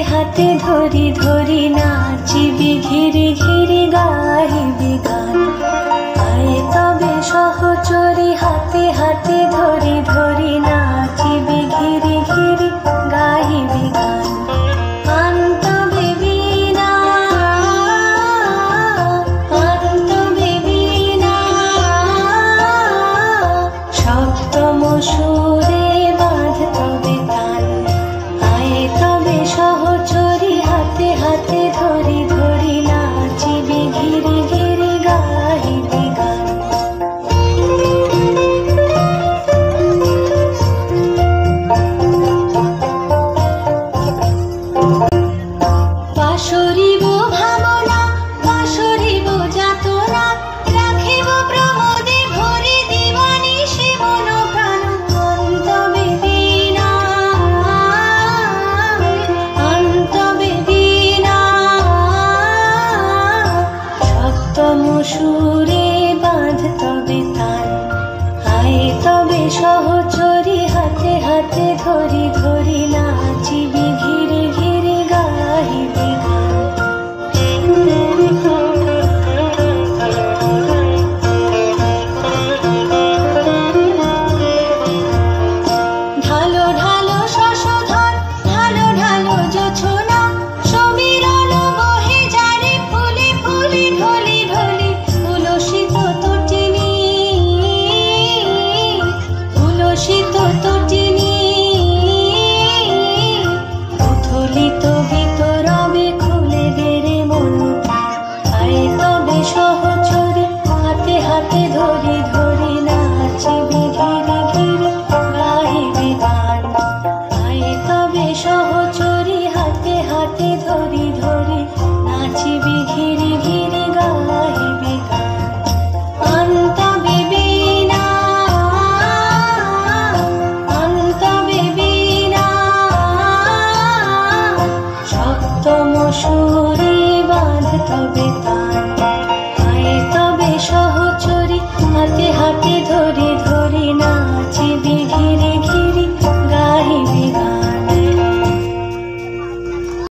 হাতে ধরি ধরি নাচিবি ঘিরি ঘিরি গাহিবি গান। আয় তবে সহচরি হাতে হাতে ধরি ধরি নাচিবি ঘিরি ঘিরি গাহিবি গান। আনতবে বীণা আনতবে বীণা সপ্তম সুরে বাঁধ তবে তান। আয় তবে সহচরি হাতে হাতে ধরি ধরি নাচিবি ঘিরি ঘিরি গাহিবি গান। পাশরিব ভাবনা পাশরিব যাতনা রাখিব প্রমোদে ভরি দিবানি শিবন প্রাণ। অন্তবে বীণা অন্তবে বীণা সপ্তম সুরে বাঁধ তবে তান। আয় তবে সহচরি হাতে হাতে ধরি ধরি